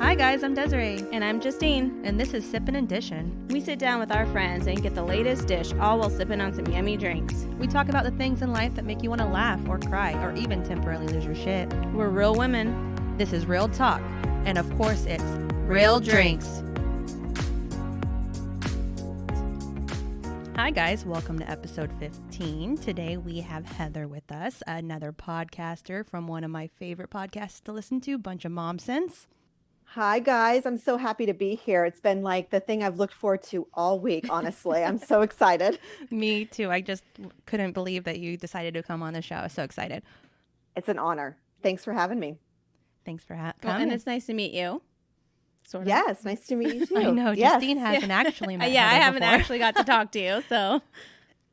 Hi guys, I'm Desiree. And I'm Justine. And this is Sippin and Dishin. We sit down with our friends and get the latest dish, all while sipping on some yummy drinks. We talk about the things in life that make you want to laugh or cry or even temporarily lose your shit. We're real women. This is real talk. And of course it's real drinks. Hi guys, welcome to episode 15. Today we have Heather with us, another podcaster from one of my favorite podcasts to listen to, bunch of Momsense. Hi guys, I'm so happy to be here. It's been like the thing I've looked forward to all week, honestly. I'm so excited. Me too. I just couldn't believe that you decided to come on the show. I was so excited. It's an honor. Thanks for having me. Thanks for coming. Well, and it's nice to meet you. Sort of. Yes, nice to meet you too. I know, yes. Justine hasn't actually met Yeah, I Heather haven't before. actually got to talk to you, so.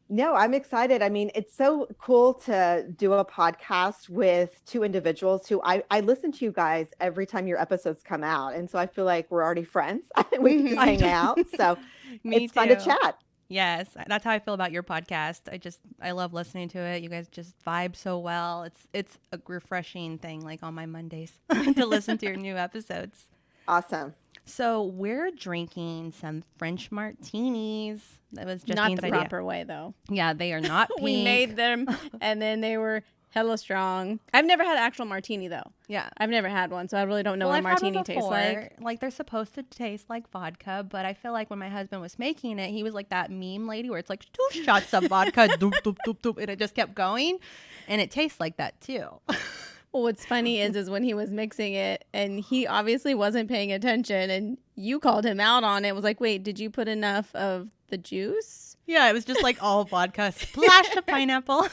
No, I'm excited. I mean, it's so cool to do a podcast with two individuals who I listen to you guys every time your episodes come out. And so I feel like we're already friends. We can just hang out. So it's fun to chat. Yes, that's how I feel about your podcast. I love listening to it. You guys just vibe so well. It's a refreshing thing, like on my Mondays, to listen to your new episodes. Awesome. So we're drinking some French martinis. That was just not the proper way, though. Yeah, they are not pink. We made them, and then they were hella strong. I've never had an actual martini, though. Yeah. I've never had one, so I really don't know what a martini tastes like. Like, they're supposed to taste like vodka, but I feel like when my husband was making it, he was like that meme lady where it's like 2 shots of vodka, doop, doop, doop, doop, and it just kept going, and it tastes like that, too. Well, what's funny is when he was mixing it, and he obviously wasn't paying attention, and you called him out on it. Was like, wait, did you put enough of the juice? Yeah, it was just like all vodka, splash of pineapple.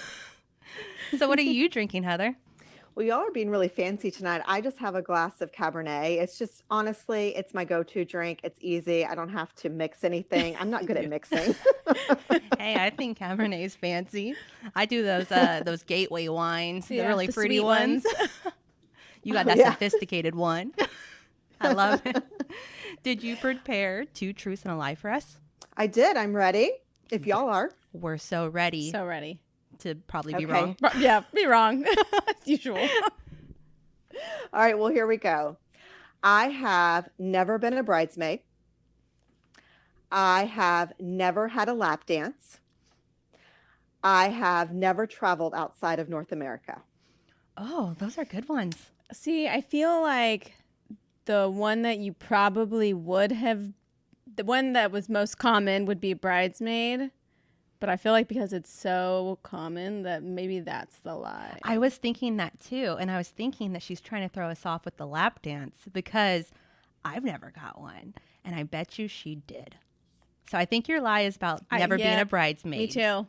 So what are you drinking, Heather? Well, y'all are being really fancy tonight. I just have a glass of Cabernet. It's just, honestly, it's my go-to drink. It's easy. I don't have to mix anything. I'm not good at mixing. Hey, I think Cabernet's fancy. I do those gateway wines, the really the fruity sweet ones. You got that sophisticated one. I love it. Did you prepare 2 truths and a lie for us? I did. I'm ready. If y'all are. We're so ready. So ready. To probably be Okay. wrong. Yeah, be wrong. As usual. All right, well, here we go. I have never been a bridesmaid. I have never had a lap dance. I have never traveled outside of North America. Oh, those are good ones. See, I feel like the one that you probably would have, the one that was most common would be bridesmaid. But I feel like because it's so common that maybe that's the lie. I was thinking that too. And I was thinking that she's trying to throw us off with the lap dance because I've never got one. And I bet you she did. So I think your lie is about never being a bridesmaid. Me too.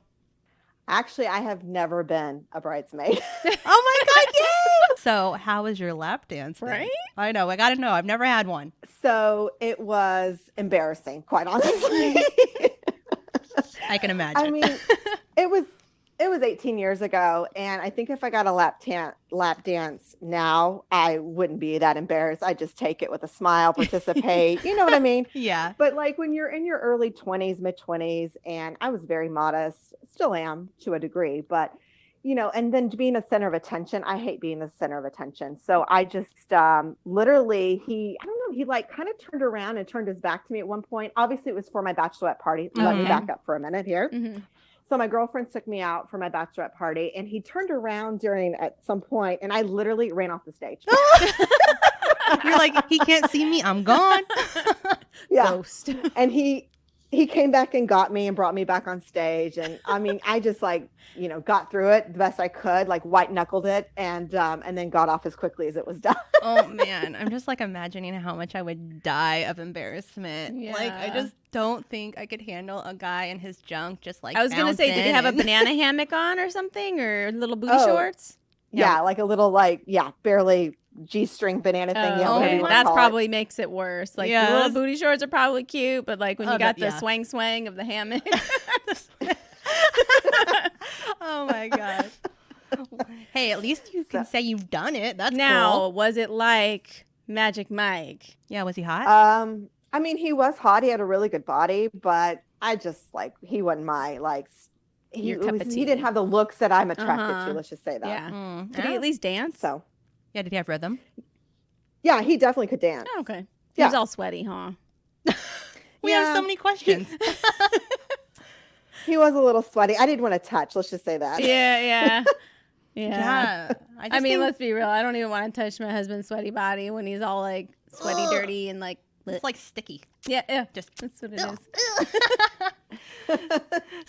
Actually, I have never been a bridesmaid. Oh my God, yay! So how was your lap dance then? Right? I know. I got to know. I've never had one. So it was embarrassing, quite honestly. I can imagine. I mean, it was 18 years ago, and I think if I got a lap dance now, I wouldn't be that embarrassed. I just take it with a smile, participate. You know what I mean? Yeah. But like when you're in your early 20s, mid 20s, and I was very modest, still am to a degree, but you know, and then being a center of attention, I hate being the center of attention. So I just literally, he like kind of turned around and turned his back to me at one point. Obviously, it was for my bachelorette party. Let me back up for a minute here. Mm-hmm. So my girlfriends took me out for my bachelorette party, and he turned around at some point, and I literally ran off the stage. You're like, he can't see me. I'm gone. Yeah. Ghost. And he came back and got me and brought me back on stage. And I mean, I just got through it the best I could, like white knuckled it, and then got off as quickly as it was done. Oh man, I'm just like imagining how much I would die of embarrassment. Yeah. Like I just don't think I could handle a guy and his junk just like I was going to say, did he have a bouncing. banana hammock on or something, or little booty shorts? Yeah, like a little barely G-string banana thing. Yeah, whatever Okay, you wanna that's call it. probably makes it worse. Like the little booty shorts are probably cute, but like when you got the swang of the hammock. Oh my gosh. Hey, at least you can say you've done it. That's now, cool. was it like Magic Mike? Yeah, was he hot? I mean, he was hot. He had a really good body, but I just he wasn't my he didn't have the looks that I'm attracted to. Let's just say that. Yeah. Did he at least dance? So Yeah, did he have rhythm? Yeah, he definitely could dance. Oh, okay. He Yeah. was all sweaty, huh? We have so many questions. He was a little sweaty. I didn't want to touch. Let's just say that. Yeah. Yeah. I mean, let's be real. I don't even want to touch my husband's sweaty body when he's all like sweaty, dirty, and like it's like sticky. Yeah. Just That's what it is.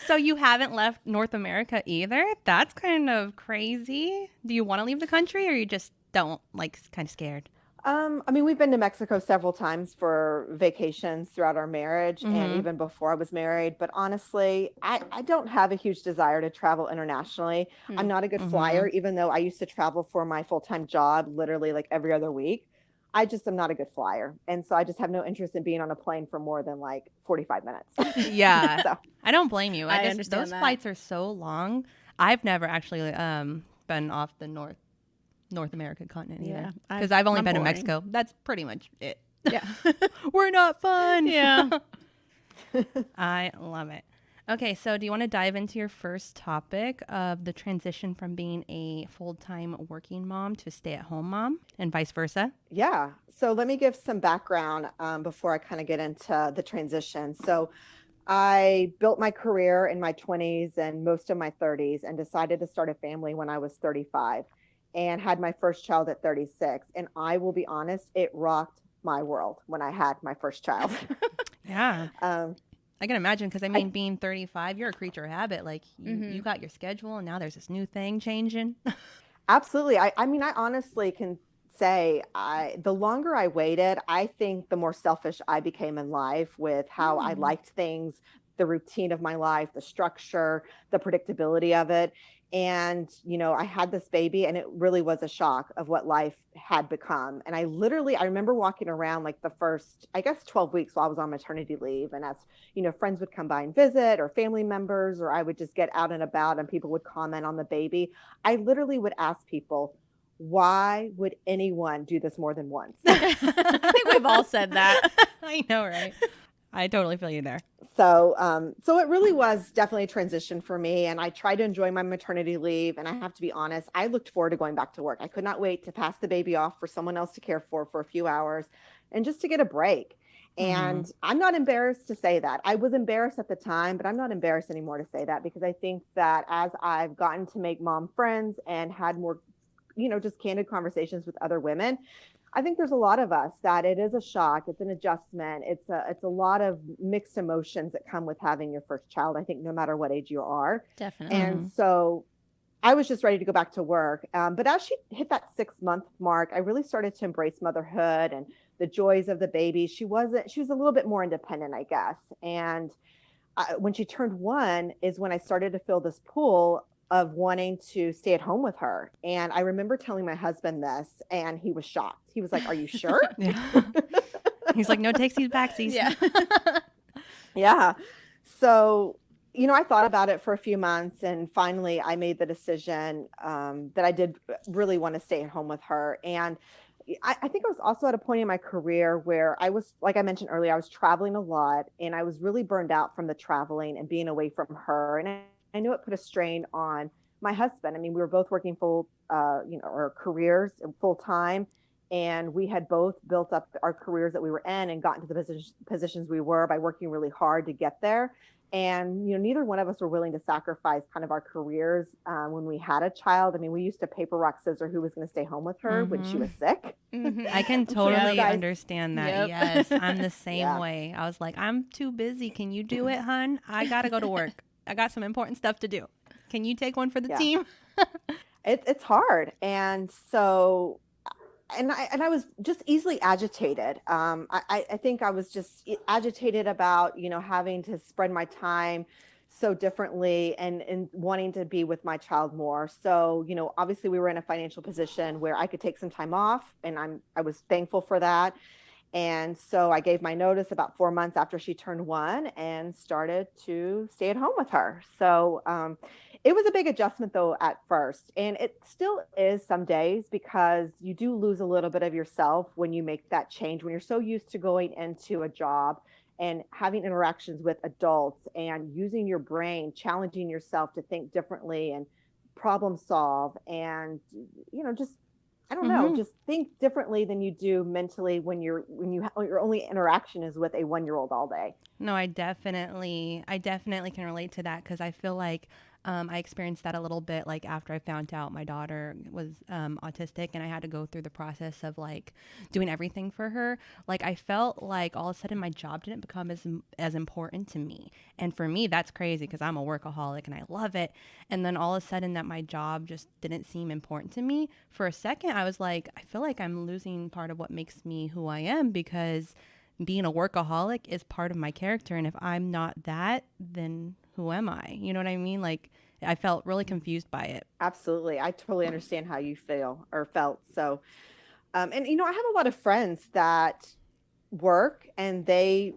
So you haven't left North America either? That's kind of crazy. Do you want to leave the country, or you just don't, like, kind of scared? I mean, we've been to Mexico several times for vacations throughout our marriage and even before I was married. But honestly, I don't have a huge desire to travel internationally. I'm not a good flyer, even though I used to travel for my full-time job literally like every other week. I just am not a good flyer. And so I just have no interest in being on a plane for more than like 45 minutes. Yeah. So I don't blame you. I understand those that. flights are so long. I've never actually been off the North American continent either. Because I've only been to Mexico. That's pretty much it. Yeah. We're not fun. Yeah. I love it. Okay, so do you want to dive into your first topic of the transition from being a full-time working mom to a stay-at-home mom and vice versa? yeah. So let me give some background before I kind of get into the transition. So I built my career in my 20s and most of my 30s and decided to start a family when I was 35 and had my first child at 36. And I will be honest, it rocked my world when I had my first child. Yeah. I can imagine, because I mean, being 35, you're a creature of habit. Like, you got your schedule, and now there's this new thing changing. Absolutely. I mean, I honestly can say the longer I waited, I think the more selfish I became in life with how I liked things, the routine of my life, the structure, the predictability of it. And, I had this baby and it really was a shock of what life had become. And I remember walking around like the first, I guess, 12 weeks while I was on maternity leave. And as, friends would come by and visit, or family members, or I would just get out and about and people would comment on the baby. I literally would ask people, why would anyone do this more than once? I think we've all said that. I know, right? I totally feel you there. So it really was definitely a transition for me. And I tried to enjoy my maternity leave. And I have to be honest, I looked forward to going back to work. I could not wait to pass the baby off for someone else to care for a few hours and just to get a break. And I'm not embarrassed to say that. I was embarrassed at the time, but I'm not embarrassed anymore to say that, because I think that as I've gotten to make mom friends and had more, just candid conversations with other women, I think there's a lot of us that it is a shock. It's an adjustment. It's a lot of mixed emotions that come with having your first child. I think no matter what age you are. Definitely. And so I was just ready to go back to work. But as she hit that 6-month mark, I really started to embrace motherhood and the joys of the baby. She was a little bit more independent, I guess. And when she turned 1 is when I started to feel this pull of wanting to stay at home with her. And I remember telling my husband this, and he was shocked. He was like, "Are you sure?" Yeah. He's like, "No takesies, backsies." Yeah. Yeah. So, I thought about it for a few months, and finally I made the decision that I did really want to stay at home with her. And I think I was also at a point in my career where I was, like I mentioned earlier, I was traveling a lot, and I was really burned out from the traveling and being away from her. And I knew it put a strain on my husband. I mean, we were both working our careers full time, and we had both built up our careers that we were in and gotten to the positions we were by working really hard to get there. And, neither one of us were willing to sacrifice kind of our careers when we had a child. I mean, we used to paper, rock, scissors who was going to stay home with her when she was sick. I can totally understand that. Yep. Yes, I'm the same way. I was like, I'm too busy. Can you do it, hun? I got to go to work. I got some important stuff to do. Can you take one for the team? It's hard. And so, and I was just easily agitated. I think I was just agitated about, having to spread my time so differently and wanting to be with my child more. So, obviously we were in a financial position where I could take some time off, and I was thankful for that. And so I gave my notice about 4 months after she turned 1 and started to stay at home with her. So it was a big adjustment, though, at first. And it still is some days, because you do lose a little bit of yourself when you make that change, when you're so used to going into a job and having interactions with adults and using your brain, challenging yourself to think differently and problem solve and, just I don't know, just think differently than you do mentally when your only interaction is with a 1-year-old all day. No, I definitely can relate to that because I feel like I experienced that a little bit like after I found out my daughter was autistic and I had to go through the process of like doing everything for her. Like I felt like all of a sudden my job didn't become as important to me. And for me, that's crazy because I'm a workaholic and I love it. And then all of a sudden that my job just didn't seem important to me. For a second, I was like, I feel like I'm losing part of what makes me who I am because being a workaholic is part of my character. And if I'm not that, then who am I? You know what I mean? Like, I felt really confused by it. Absolutely. I totally understand how you feel or felt. So, and I have a lot of friends that work and they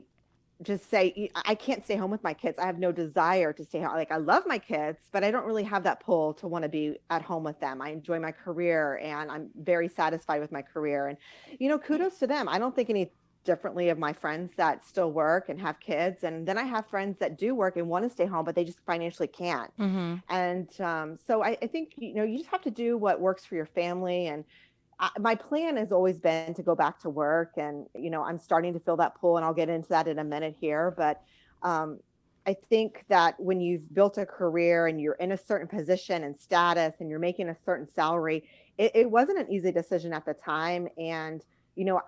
just say, I can't stay home with my kids. I have no desire to stay home. Like, I love my kids, but I don't really have that pull to want to be at home with them. I enjoy my career and I'm very satisfied with my career. And, kudos to them. I don't think any differently of my friends that still work and have kids. And then I have friends that do work and want to stay home, but they just financially can't. Mm-hmm. And so I think, you just have to do what works for your family. And my plan has always been to go back to work. And, I'm starting to feel that pull, and I'll get into that in a minute here. But I think that when you've built a career and you're in a certain position and status and you're making a certain salary, it wasn't an easy decision at the time. And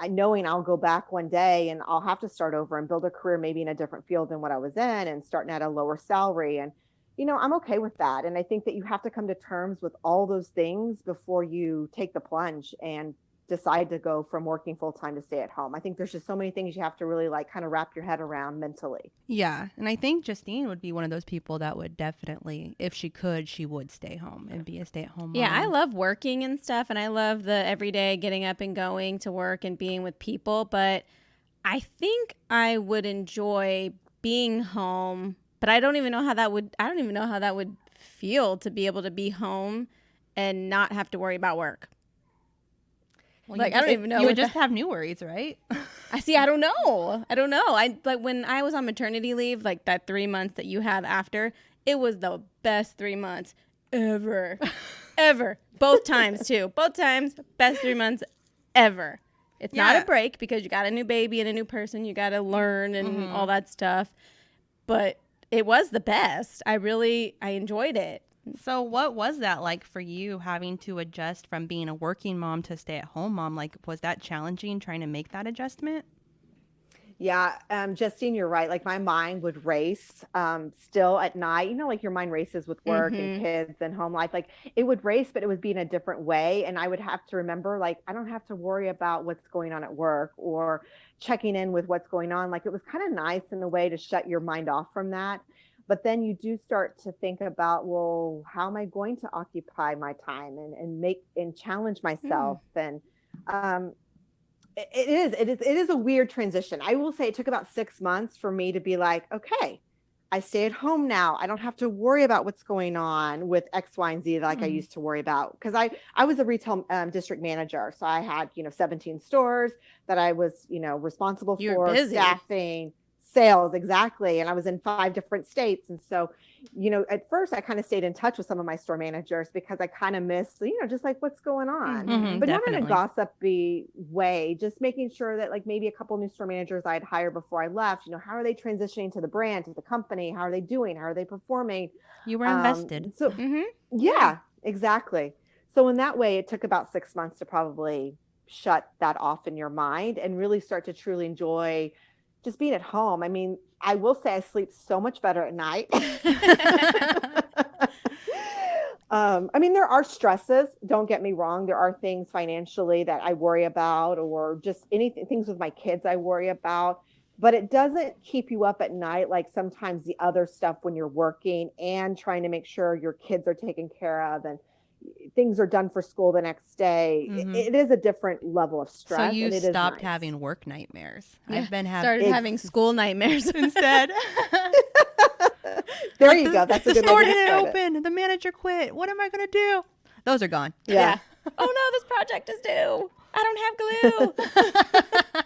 knowing I'll go back one day and I'll have to start over and build a career maybe in a different field than what I was in and starting at a lower salary. And, I'm okay with that. And I think that you have to come to terms with all those things before you take the plunge and decide to go from working full time to stay at home. I think there's just so many things you have to really like kind of wrap your head around mentally. Yeah. And I think Justine would be one of those people that would definitely, if she could, she would stay home and be a stay-at-home mom. Yeah, I love working and stuff, and I love the everyday getting up and going to work and being with people, but I think I would enjoy being home, but I don't even know how that would feel to be able to be home and not have to worry about work. Well, like, I don't even know. You would just have new worries, right? I don't know. I like when I was on maternity leave, like that 3 months that you have after, it was the best 3 months ever. Ever. Both times too. Both times, best 3 months ever. It's not a break because you got a new baby and a new person. You got to learn and all that stuff. But it was the best. I enjoyed it. So what was that like for you, having to adjust from being a working mom to stay-at-home mom? Like, was that challenging trying to make that adjustment? Yeah, Justine, you're right. Like my mind would race still at night. Like your mind races with work and kids and home life. Like it would race, but it would be in a different way. And I would have to remember, like, I don't have to worry about what's going on at work or checking in with what's going on. Like it was kind of nice in a way to shut your mind off from that. But then you do start to think about, well, how am I going to occupy my time and challenge myself? And it is a weird transition. I will say it took about 6 months for me to be like, okay, I stay at home now. I don't have to worry about what's going on with X, Y, and Z like I used to worry about. Because I was a retail district manager. So I had, 17 stores that I was, responsible for, staffing, sales. Exactly. And I was in 5 different states. And so, at first I kind of stayed in touch with some of my store managers because I kind of missed, just like what's going on, but not in a gossipy way, just making sure that like maybe a couple new store managers I'd hired before I left, how are they transitioning to the brand, to the company? How are they doing? How are they performing? You were invested. So yeah, exactly. So in that way, it took about 6 months to probably shut that off in your mind and really start to truly enjoy just being at home. I mean, I will say I sleep so much better at night. I mean, there are stresses. Don't get me wrong. There are things financially that I worry about, or just things with my kids I worry about. But it doesn't keep you up at night like sometimes the other stuff when you're working and trying to make sure your kids are taken care of and things are done for school the next day. It is a different level of stress. So you and it stopped is nice. having work nightmares. Yeah, I've been started having school nightmares instead. There you go. That's a good store way to didn't start open. The manager quit. What am I going to do? Those are gone. Yeah. Oh no, this project is due. I don't have glue.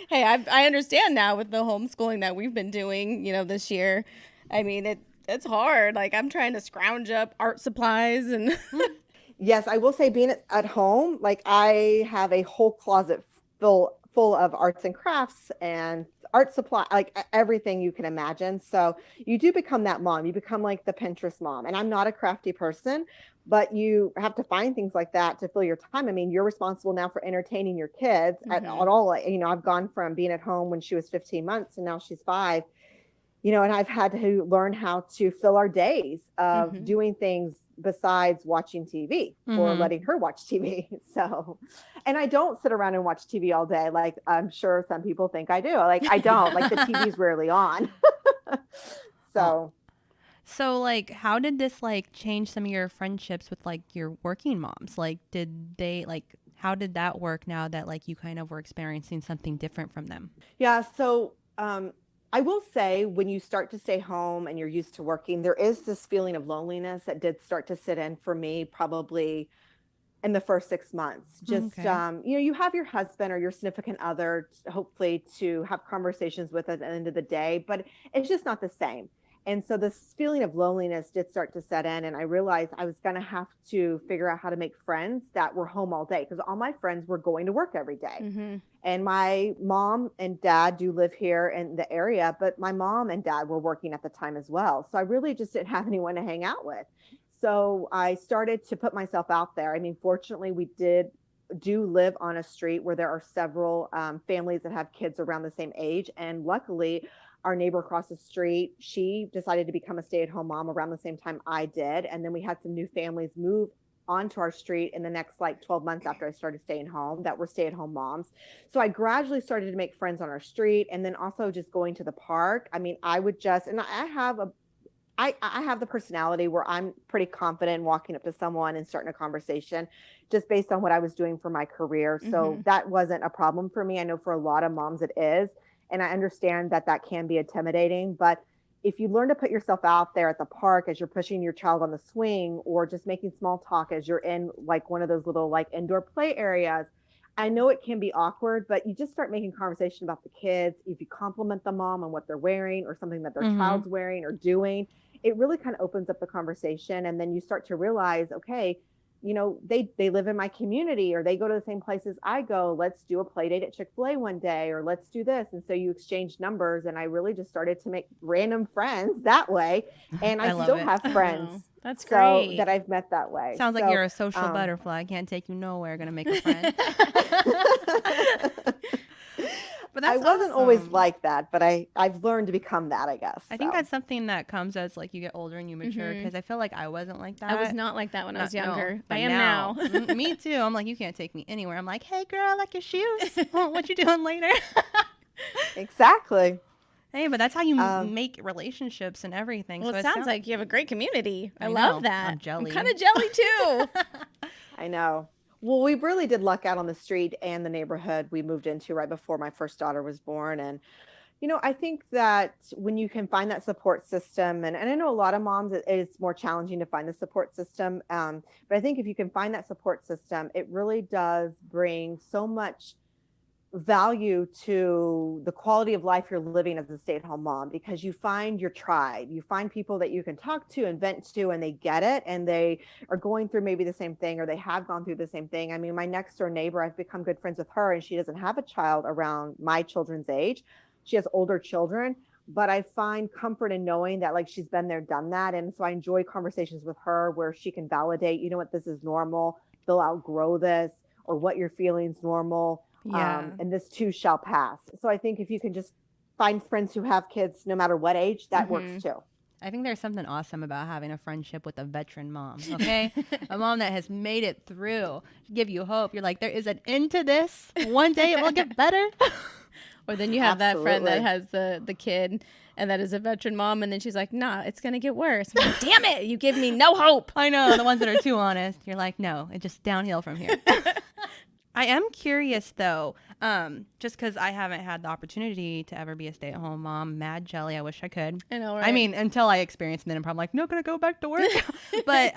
Hey, I understand now with the homeschooling that we've been doing, this year. I mean, it's hard. Like I'm trying to scrounge up art supplies and Yes, I will say being at home, like I have a whole closet full of arts and crafts and art supply, like everything you can imagine. So you do become that mom. You become like the Pinterest mom. And I'm not a crafty person, but you have to find things like that to fill your time. I mean, you're responsible now for entertaining your kids at all. You know, I've gone from being at home when she was 15 months and now she's 5, you know, and I've had to learn how to fill our days of doing things besides watching TV or letting her watch TV. So, and I don't sit around and watch TV all day. Like I'm sure some people think I do. Like I don't, like the TV's rarely on. So, so like, how did this like change some of your friendships with like your working moms? Like, did they like, how did that work now that like you kind of were experiencing something different from them? yeah. So, I will say when you start to stay home and you're used to working, there is this feeling of loneliness that did start to sit in for me probably in the first 6 months. Just, Okay. you know, you have your husband or your significant other, hopefully to have conversations with at the end of the day, but it's just not the same. And so this feeling of loneliness did start to set in. And I realized I was going to have to figure out how to make friends that were home all day because all my friends were going to work every day. And my mom and dad do live here in the area, but my mom and dad were working at the time as well. So I really just didn't have anyone to hang out with. So I started to put myself out there. I mean, fortunately, we do live on a street where there are several families that have kids around the same age. And luckily, our neighbor across the street, she decided to become a stay-at-home mom around the same time I did. And then we had some new families move onto our street in the next like 12 months after I started staying home that were stay-at-home moms. So I gradually started to make friends on our street and then also just going to the park. I mean, I would just, and I have the personality where I'm pretty confident in walking up to someone and starting a conversation just based on what I was doing for my career. So that wasn't a problem for me. I know for a lot of moms it is. And I understand that that can be intimidating, but if you learn to put yourself out there at the park as you're pushing your child on the swing or just making small talk as you're in like one of those little like indoor play areas, I know it can be awkward, but you just start making conversation about the kids. If you compliment the mom on what they're wearing or something that their child's wearing or doing, it really kind of opens up the conversation. And then you start to realize, okay, you know, they live in my community or they go to the same places I go. Let's do a play date at Chick-fil-A one day, or let's do this. And so you exchange numbers. And I really just started to make random friends that way. And I still have friends. That's great. So that I've met that way. Sounds like you're a social butterfly. I can't take you nowhere. Gonna make a friend. But that's I wasn't always like that, but I've learned to become that, I guess. I think that's something that comes as like you get older and you mature, because I feel like I wasn't like that. I was not like that when I was younger. No, I am now. Me too. I'm like, you can't take me anywhere. I'm like, hey girl, I like your shoes. What you doing later? Exactly. Hey, but that's how you make relationships and everything. Well, so it sounds like you have a great community. I know. love that. I'm jelly. I'm kind of jelly too. I know. Well, we really did luck out on the street and the neighborhood we moved into right before my first daughter was born. And, you know, I think that when you can find that support system, and I know a lot of moms, it's more challenging to find the support system. But I think if you can find that support system, it really does bring so much value to the quality of life you're living as a stay-at-home mom, because you find your tribe, you find people that you can talk to and vent to, and they get it, and they are going through maybe the same thing, or they have gone through the same thing. I mean, my next door neighbor, I've become good friends with her, and she doesn't have a child around my children's age. She has older children, but I find comfort in knowing that like she's been there, done that. And so I enjoy conversations with her where she can validate, you know what, this is normal, they'll outgrow this, or what you're feeling is normal. Yeah. And this too shall pass. So I think if you can just find friends who have kids, no matter what age, that works too. I think there's something awesome about having a friendship with a veteran mom, okay? A mom that has made it through, give you hope. You're like, there is an end to this. One day it will get better. Or then you have that friend that has the kid and that is a veteran mom, and then she's like, nah, it's going to get worse. I'm like, damn it, you give me no hope. I know, the ones that are too honest. You're like, no, it's just downhill from here. I am curious, though, just because I haven't had the opportunity to ever be a stay-at-home mom. Mad jelly. I wish I could. I know, right? I mean, until I experience it, then I'm probably like, no, gonna go back to work. But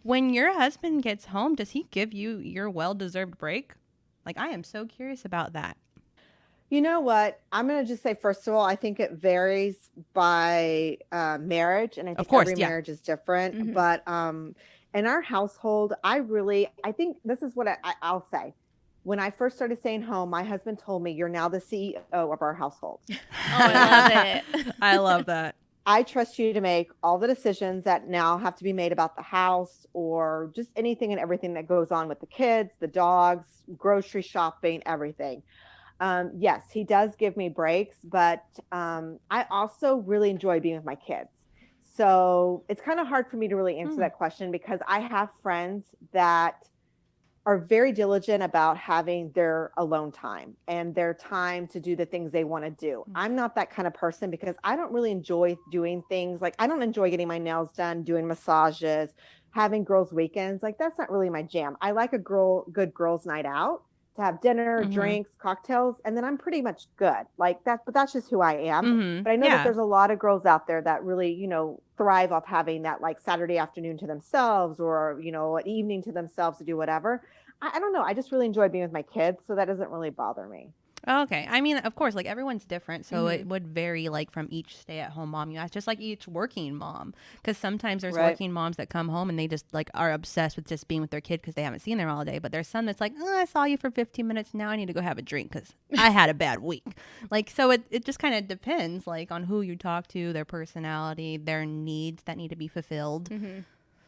when your husband gets home, does he give you your well-deserved break? Like, I am so curious about that. You know what? I'm going to just say, first of all, I think it varies by marriage. And I think every marriage is different. But, and in our household, I think this is what I'll say. When I first started staying home, my husband told me, "You're now the CEO of our household. Oh, I love it. I love that. I trust you to make all the decisions that now have to be made about the house or just anything and everything that goes on with the kids, the dogs, grocery shopping, everything." Yes, he does give me breaks, but I also really enjoy being with my kids. So it's kind of hard for me to really answer that question because I have friends that are very diligent about having their alone time and their time to do the things they want to do. I'm not that kind of person because I don't really enjoy doing things like I don't enjoy getting my nails done, doing massages, having girls' weekends. Like that's not really my jam. I like a good girls' night out to have dinner, drinks, cocktails, and then I'm pretty much good. Like that, but that's just who I am. But I know that there's a lot of girls out there that really, thrive off having that like Saturday afternoon to themselves or, an evening to themselves to do whatever. I don't know. I just really enjoy being with my kids, so that doesn't really bother me. Okay. I mean, of course, like everyone's different. So it would vary like from each stay-at-home mom you ask, just like each working mom. Because sometimes there's working moms that come home and they just like are obsessed with just being with their kid because they haven't seen them all day. But there's some that's like, oh, I saw you for 15 minutes. Now I need to go have a drink because I had a bad week. Like, so it just kind of depends like on who you talk to, their personality, their needs that need to be fulfilled.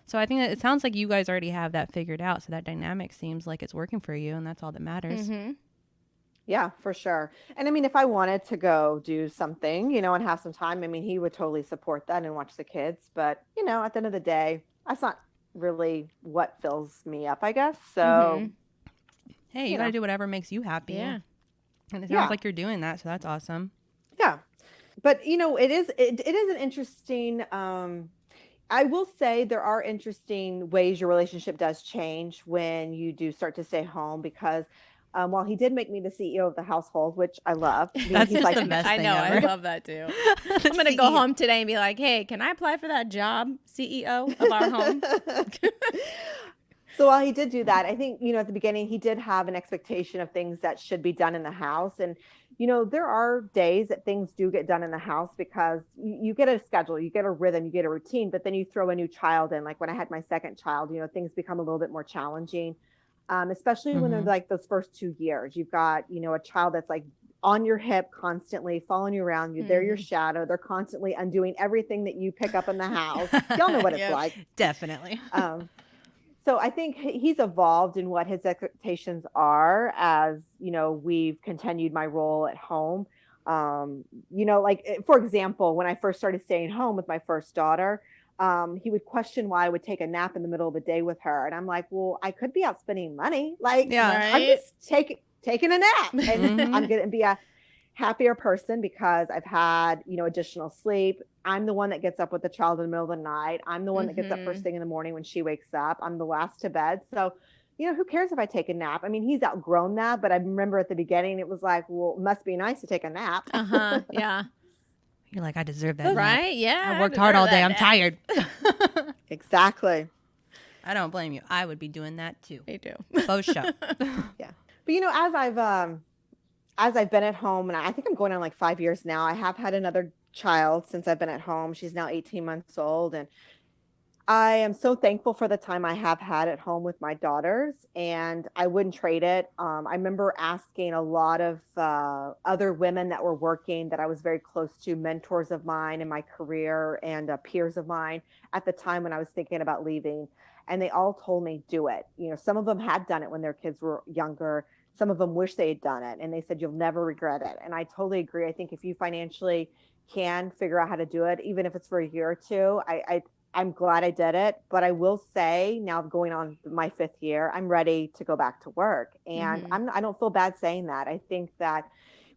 So I think that it sounds like you guys already have that figured out. So that dynamic seems like it's working for you and that's all that matters. Yeah, for sure. And I mean, if I wanted to go do something, and have some time, I mean, he would totally support that and watch the kids. But, at the end of the day, that's not really what fills me up, I guess. So, hey, you got to do whatever makes you happy. Yeah. And it sounds like you're doing that. So that's awesome. Yeah. But, it is an interesting, I will say there are interesting ways your relationship does change when you do start to stay home because while he did make me the CEO of the household, which I love. That's he's just the best I thing know. ever. I love that too. I'm going to go home today and be like, hey, can I apply for that job, CEO of our home? So while he did do that, I think, at the beginning, he did have an expectation of things that should be done in the house. And, there are days that things do get done in the house because you get a schedule, you get a rhythm, you get a routine, but then you throw a new child in. Like when I had my second child, things become a little bit more challenging. Especially when they're like those first 2 years. You've got, a child that's like on your hip constantly, following you around. They're your shadow. They're constantly undoing everything that you pick up in the house. Y'all know what it's like. Definitely. So I think he's evolved in what his expectations are as, we've continued my role at home. Like, for example, when I first started staying home with my first daughter, he would question why I would take a nap in the middle of the day with her. And I'm like, well, I could be out spending money. Like, I'm just taking a nap and I'm going to be a happier person because I've had, additional sleep. I'm the one that gets up with the child in the middle of the night. I'm the one that gets up first thing in the morning when she wakes up. I'm the last to bed. So, who cares if I take a nap? I mean, he's outgrown that, but I remember at the beginning, it was like, well, it must be nice to take a nap. Yeah. You're like, I deserve that. Right? Nap. Yeah. I worked hard all day. I'm tired. Exactly. I don't blame you. I would be doing that too. They do. Faux show. Yeah. But as I've been at home, and I think I'm going on like 5 years now, I have had another child since I've been at home. She's now 18 months old. And I am so thankful for the time I have had at home with my daughters, and I wouldn't trade it. I remember asking a lot of other women that were working that I was very close to, mentors of mine in my career and peers of mine at the time when I was thinking about leaving. And they all told me, do it. Some of them had done it when their kids were younger. Some of them wish they had done it. And they said, you'll never regret it. And I totally agree. I think if you financially can figure out how to do it, even if it's for a year or two, I'm glad I did it. But I will say now going on my 5th year, I'm ready to go back to work. And I don't feel bad saying that. I think that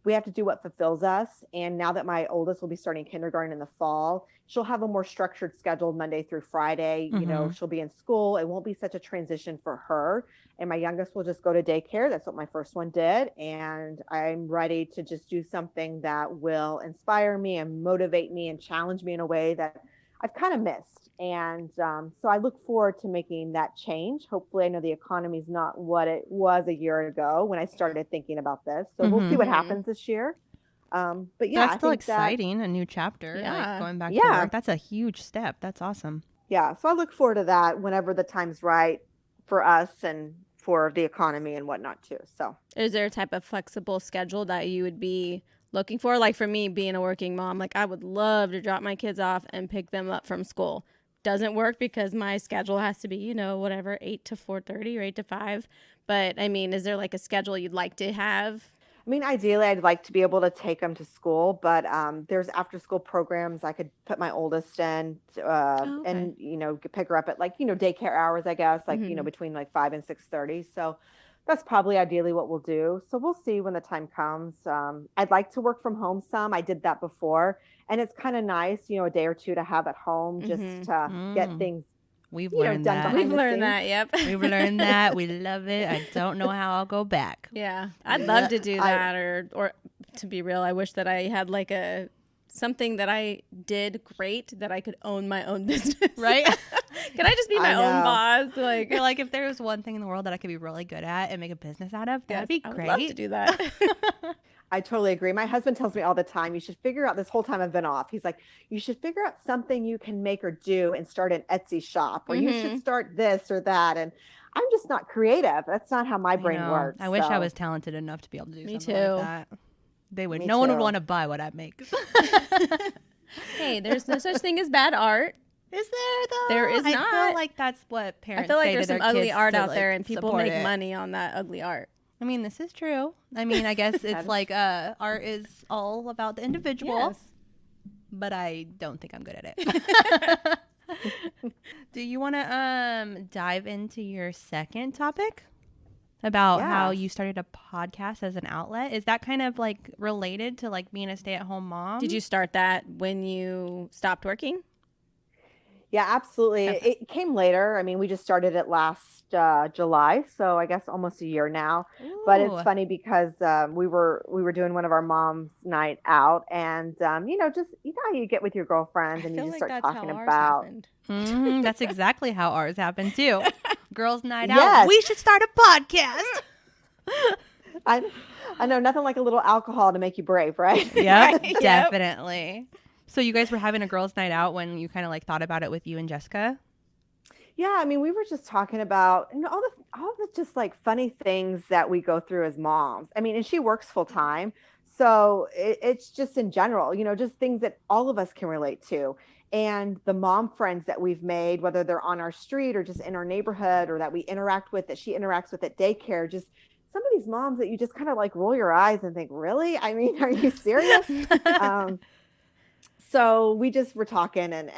we have to do what fulfills us. And now that my oldest will be starting kindergarten in the fall, she'll have a more structured schedule Monday through Friday. She'll be in school. It won't be such a transition for her. And my youngest will just go to daycare. That's what my first one did. And I'm ready to just do something that will inspire me and motivate me and challenge me in a way that I've kind of missed. And so I look forward to making that change. Hopefully, I know the economy is not what it was a year ago when I started thinking about this. So we'll see what happens this year. But yeah, that's still exciting. A new chapter. Yeah. Like going back to work. That's a huge step. That's awesome. Yeah. So I look forward to that whenever the time's right for us and for the economy and whatnot too. So Is there a type of flexible schedule that you would be looking for? Like for me, being a working mom, like I would love to drop my kids off and pick them up from school. Doesn't work because my schedule has to be, you know, whatever, 8 to 4:30 or 8 to 5. But I mean, is there like a schedule you'd like to have? I mean, ideally, I'd like to be able to take them to school, but there's after school programs I could put my oldest in, Oh, okay. and pick her up at like daycare hours, I guess, like Mm-hmm. between like 5 and 6:30. So that's probably ideally what we'll do. So we'll see when the time comes. I'd like to work from home some. I did that before, and it's kind of nice, a day or two to have at home just Mm-hmm. to get things, We've learned done that. behind We've the learned scenes. that, yep. We've learned that. We love it. I don't know how I'll go back. Yeah, I'd love to do that, or to be real, I wish that I had like something that I did great that I could own my own business. Right? Can I just be my own know. boss? Like, You're like, if there was one thing in the world that I could be really good at and make a business out of, that'd be I would great. love to do that. I totally agree. My husband tells me all the time, you should figure out this whole time I've been off. He's like, you should figure out something you can make or do and start an Etsy shop, or you should start this or that. And I'm just not creative. That's not how my brain works. I wish I So, was talented enough to be able to do Me something too. like that. They would. Me No one would too. want to buy what I make. Hey, there's no such thing as bad art. Is there though? There is I not. feel like that's what parents. I feel like say there's to some their ugly kids art to, out like, there, and people support make it. money on that ugly art. I mean, this is true. I mean, I guess it's is- like art is all about the individual, Yes. but I don't think I'm good at it. Do you want to dive into your second topic about how you Yes. started a podcast as an outlet? Is that kind of like related to like being a stay-at-home mom? Did you start that when you stopped working? Yeah, absolutely. Okay. It came later. I mean, we just started it last July, so I guess almost a year now. But it's Ooh. funny because we were doing one of our mom's night out, and just how you get with your girlfriends and you just start talking about. Mhm, that's exactly how ours happened too. Girls' night out. Yes. We should start a podcast. I know nothing like a little alcohol to make you brave, right? Yeah, Right, yep. definitely. So you guys were having a girls' night out when you kind of like thought about it with you and Jessica? Yeah, I mean, we were just talking about all the just like funny things that we go through as moms. I mean, and she works full time, so it's just in general, just things that all of us can relate to. And the mom friends that we've made, whether they're on our street or just in our neighborhood or that we interact with, that she interacts with at daycare, just some of these moms that you just kind of like roll your eyes and think, really? I mean, are you serious? So we just were talking and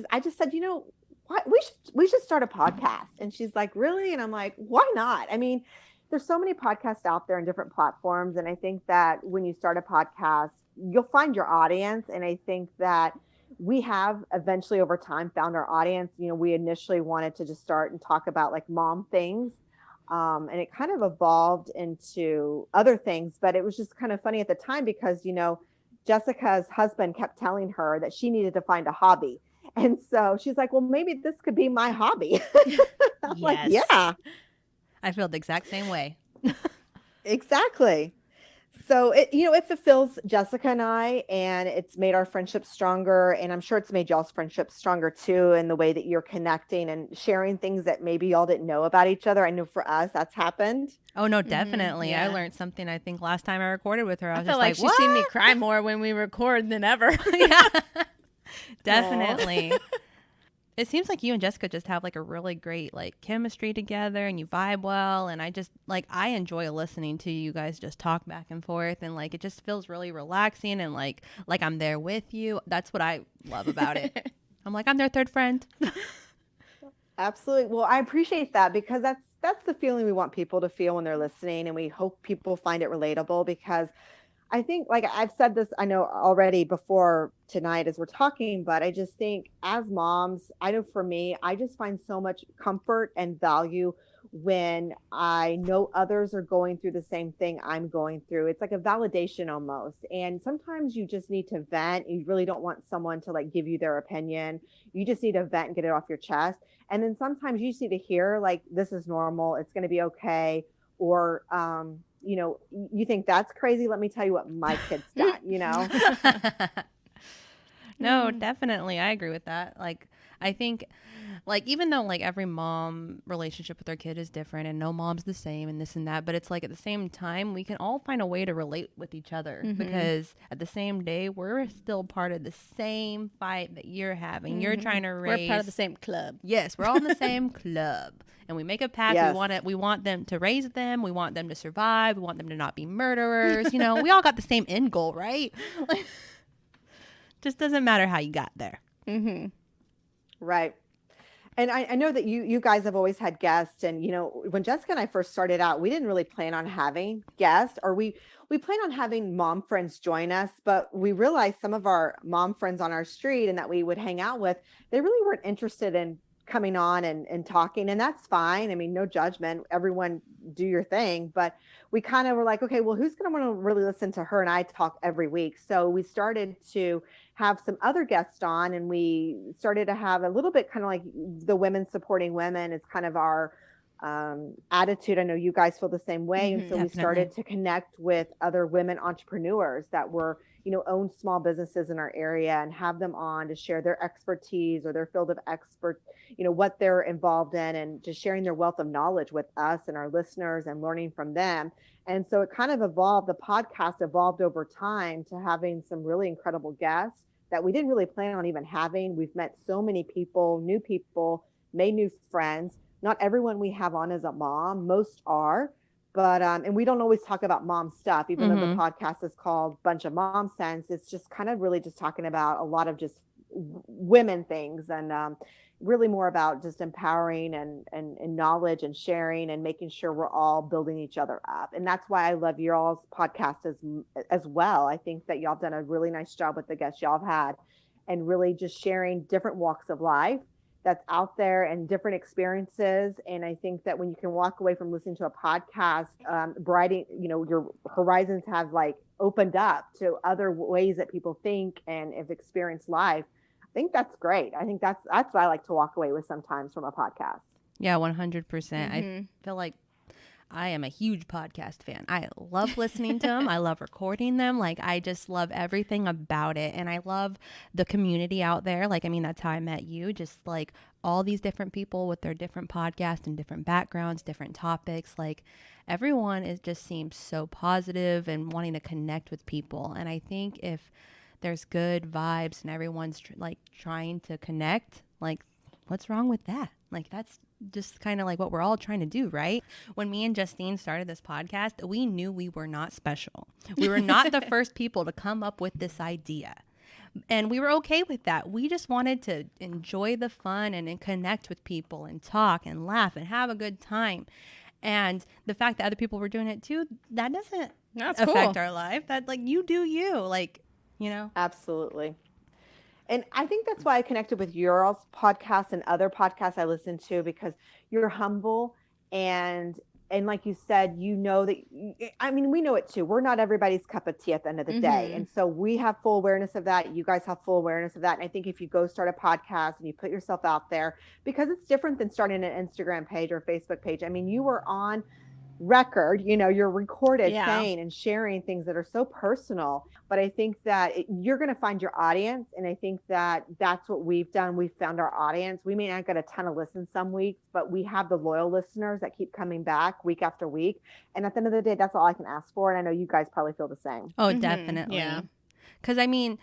I just said, what we should start a podcast. And she's like, really? And I'm like, why not? I mean, there's so many podcasts out there in different platforms. And I think that when you start a podcast, you'll find your audience. And I think that we have eventually over time found our audience. We initially wanted to just start and talk about like mom things. And it kind of evolved into other things, but it was just kind of funny at the time because, Jessica's husband kept telling her that she needed to find a hobby. And so she's like, well, maybe this could be my hobby. I'm like, Yes. yeah, I feel the exact same way. exactly. So it fulfills Jessica and I, and it's made our friendship stronger. And I'm sure it's made y'all's friendship stronger too, in the way that you're connecting and sharing things that maybe y'all didn't know about each other. I know for us that's happened. Oh no, definitely. I yeah. learned something. I think last time I recorded with her, I I was feel just like like, she's what? seen me cry more when we record than ever. Yeah, definitely. It seems like you and Jessica just have like a really great like chemistry together, and you vibe well. And I just like I enjoy listening to you guys just talk back and forth, and like it just feels really relaxing and like I'm there with you. That's what I love about it. I'm like I'm their third friend. Absolutely. Well, I appreciate that because that's the feeling we want people to feel when they're listening, and we hope people find it relatable because I think, like I've said this, I know already before tonight as we're talking, but I just think as moms, I know for me, I just find so much comfort and value when I know others are going through the same thing I'm going through. It's like a validation almost. And sometimes you just need to vent. You really don't want someone to like give you their opinion. You just need to vent and get it off your chest. And then sometimes you just need to hear like, this is normal. It's going to be okay. Or, you think that's crazy. Let me tell you what my kid's done, No, definitely. I agree with that. Like, I think, like, even though like every mom relationship with their kid is different and no mom's the same and this and that, but it's like at the same time we can all find a way to relate with each other because at the same day we're still part of the same fight that you're having. You're trying to raise. We're part of the same club. Yes, we're all in the same club, and we make a pact. Yes. We want them to raise them. We want them to survive. We want them to not be murderers. You know, we all got the same end goal, right? Like, just doesn't matter how you got there. Right. And I know that you guys have always had guests, and you know, when Jessica and I first started out, we didn't really plan on having guests, or we plan on having mom friends join us, but we realized some of our mom friends on our street and that we would hang out with, they really weren't interested in coming on and talking, and that's fine. I mean, no judgment, everyone do your thing, but we kind of were like, okay, well, who's going to want to really listen to her and I talk every week? So we started to have some other guests on, and we started to have a little bit kind of like the women supporting women is kind of our attitude. I know you guys feel the same way. And so we started to connect with other women entrepreneurs that were, you know, own small businesses in our area, and have them on to share their expertise or their field of expert, you know, what they're involved in, and just sharing their wealth of knowledge with us and our listeners and learning from them. And so it kind of evolved. The podcast evolved over time to having some really incredible guests that we didn't really plan on even having. We've met so many people, made new friends. Not everyone we have on is a mom. Most are. But, and we don't always talk about mom stuff, even though the podcast is called Bunch of Momsense. It's just kind of really just talking about a lot of just women things, and really more about just empowering and knowledge and sharing and making sure we're all building each other up. And that's why I love your all's podcast as well. I think that y'all have done a really nice job with the guests y'all have had, and really just sharing different walks of life that's out there and different experiences. And I think that when you can walk away from listening to a podcast, broadening, you know, your horizons have like opened up to other ways that people think and have experienced life. I think that's great. I think that's what I like to walk away with sometimes from a podcast. Yeah, 100%. I feel like I am a huge podcast fan. I love listening to them. I love recording them. Like, I just love everything about it. And I love the community out there. Like, I mean, that's how I met you. Just like all these different people with their different podcasts and different backgrounds, different topics. Like, everyone just seems so positive and wanting to connect with people. And I think if there's good vibes and everyone's trying to connect, like, what's wrong with that? Like, that's just kind of like what we're all trying to do, right? When me and Justine started this podcast, we knew we were not special. We were not the first people to come up with this idea. And we were okay with that. We just wanted to enjoy the fun and connect with people and talk and laugh and have a good time. And the fact that other people were doing it too, that doesn't affect our life. That, like, you do you, like, you know? Absolutely. And I think that's why I connected with your podcast and other podcasts I listen to, because you're humble and like you said, you know that, I mean, we know it too. We're not everybody's cup of tea at the end of the day. And so we have full awareness of that. You guys have full awareness of that. And I think if you go start a podcast and you put yourself out there, because it's different than starting an Instagram page or Facebook page. I mean, you were on record, you know, you're recorded saying and sharing things that are so personal. But I think that you're going to find your audience. And I think that that's what we've done. We've found our audience. We may not get a ton of listens some weeks, but we have the loyal listeners that keep coming back week after week. And at the end of the day, that's all I can ask for. And I know you guys probably feel the same. Oh, definitely. Yeah. Because I mean,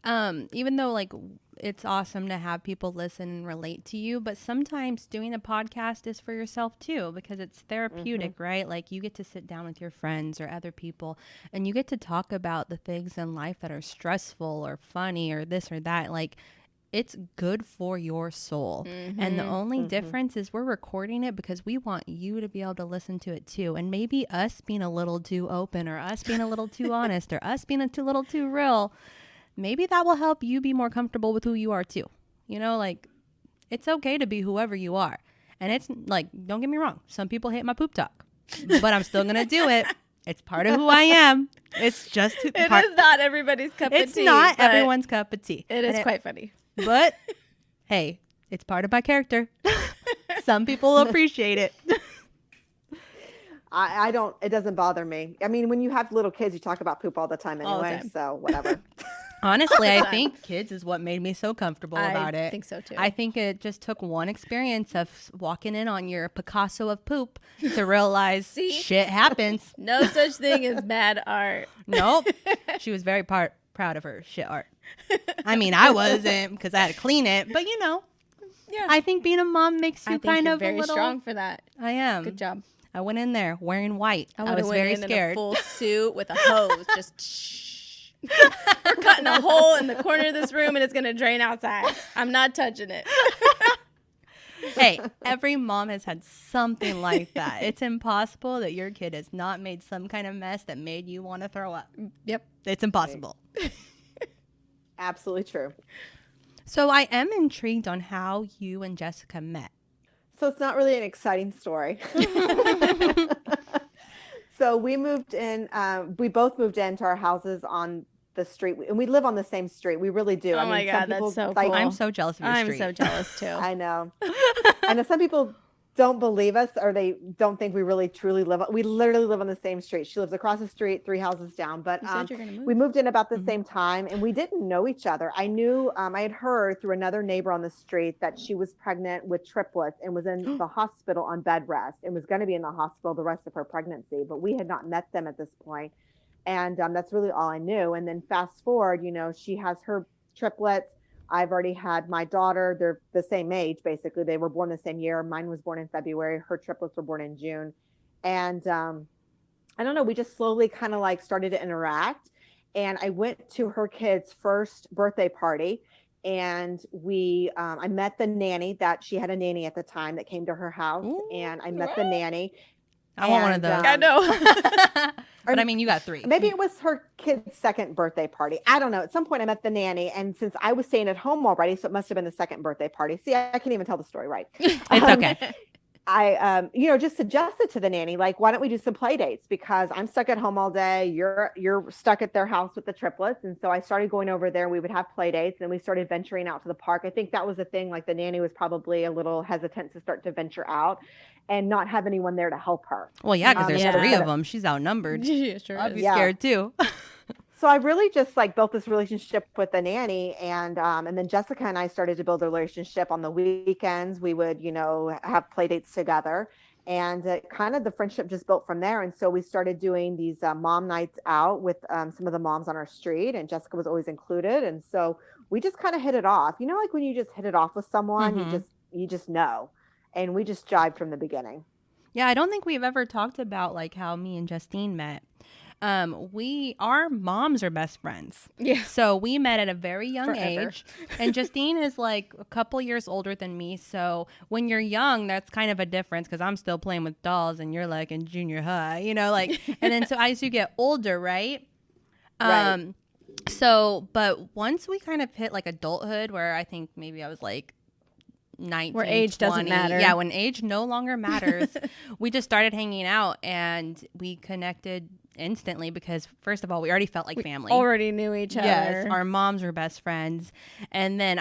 even though like it's awesome to have people listen and relate to you, but sometimes doing a podcast is for yourself too, because it's therapeutic, right? Like, you get to sit down with your friends or other people and you get to talk about the things in life that are stressful or funny or this or that. Like, it's good for your soul. And the only difference is we're recording it because we want you to be able to listen to it too. And maybe us being a little too open, or us being a little too honest, or us being a little too real, maybe that will help you be more comfortable with who you are too. You know, like, it's okay to be whoever you are. And it's like, don't get me wrong, some people hate my poop talk, but I'm still going to do it. It's part of who I am. It's just it is not everybody's cup of tea. It's not everyone's cup of tea. It is quite funny. But hey, it's part of my character. Some people appreciate it. I don't, it doesn't bother me. I mean, when you have little kids, you talk about poop all the time anyway, so whatever. Honestly, I think kids is what made me so comfortable about it. I think so too. I think it just took one experience of walking in on your Picasso of poop to realize shit happens. No such thing as bad art. Nope. She was very proud of her shit art. I mean, I wasn't because I had to clean it, but Yeah. I think being a mom makes you kind of very a little strong for that. I am. Good job. I went in there wearing white. I was went very in scared. In a full suit with a hose, just we're cutting a hole in the corner of this room and it's gonna drain outside. I'm not touching it. Hey, every mom has had something like that. It's impossible that your kid has not made some kind of mess that made you want to throw up. Yep. It's impossible. Absolutely true. So I am intrigued on how you and Jessica met. So it's not really an exciting story. So we moved in, we both moved into our houses on the street, and we live on the same street. We really do. Oh my God, that's so cool. I'm so jealous of your street. I'm so jealous too. I know. I know some people don't believe us, or they don't think we really truly live. We literally live on the same street. She lives across the street, 3 houses down. But we moved in about the same time, and we didn't know each other. I knew, I had heard through another neighbor on the street that she was pregnant with triplets and was in the hospital on bed rest and was going to be in the hospital the rest of her pregnancy. But we had not met them at this point. And that's really all I knew. And then fast forward, she has her triplets. I've already had my daughter. They're the same age, basically. They were born the same year. Mine was born in February. Her triplets were born in June. And I don't know, we just slowly kind of like started to interact. And I went to her kid's first birthday party. And I met the nanny she had a nanny at the time that came to her house. Ooh, and I met the nanny. I want one of those. I know. But I mean, you got 3. Maybe it was her kid's second birthday party. I don't know. At some point I met the nanny, and since I was staying at home already, so it must have been the second birthday party. See, I can't even tell the story right. It's okay. I just suggested to the nanny, like, why don't we do some play dates? Because I'm stuck at home all day. You're stuck at their house with the triplets. And so I started going over there. We would have play dates, and we started venturing out to the park. I think that was the thing. Like, the nanny was probably a little hesitant to start to venture out and not have anyone there to help her. Well, yeah, because there's 3 of them. She's outnumbered. Yeah, sure I'd be scared too. So I really just like built this relationship with the nanny, and then Jessica and I started to build a relationship on the weekends. We would, have play dates together, and kind of the friendship just built from there. And so we started doing these mom nights out with some of the moms on our street, and Jessica was always included. And so we just kind of hit it off. Like when you just hit it off with someone, you just know. And we just jived from the beginning. Yeah, I don't think we've ever talked about like how me and Justine met. Our moms are best friends. Yeah. So we met at a very young age. And Justine is like a couple years older than me. So when you're young, that's kind of a difference because I'm still playing with dolls and you're like in junior high, and then so as you get older, right? Right. So, but once we kind of hit like adulthood, where I think maybe I was like 19, where age 20. doesn't matter. Yeah, when age no longer matters, we just started hanging out and we connected instantly because first of all, we already felt like family. Already knew each other. Yes, our moms were best friends. And then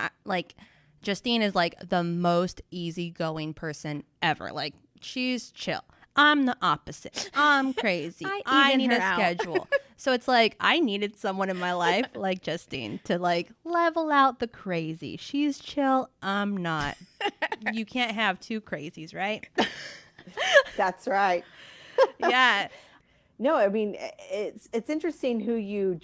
Justine is like the most easygoing person ever. Like she's chill. I'm the opposite. I'm crazy. I need a schedule. So it's like I needed someone in my life like Justine to like level out the crazy. She's chill. I'm not. You can't have 2 crazies, right? That's right. Yeah. No, I mean, it's interesting who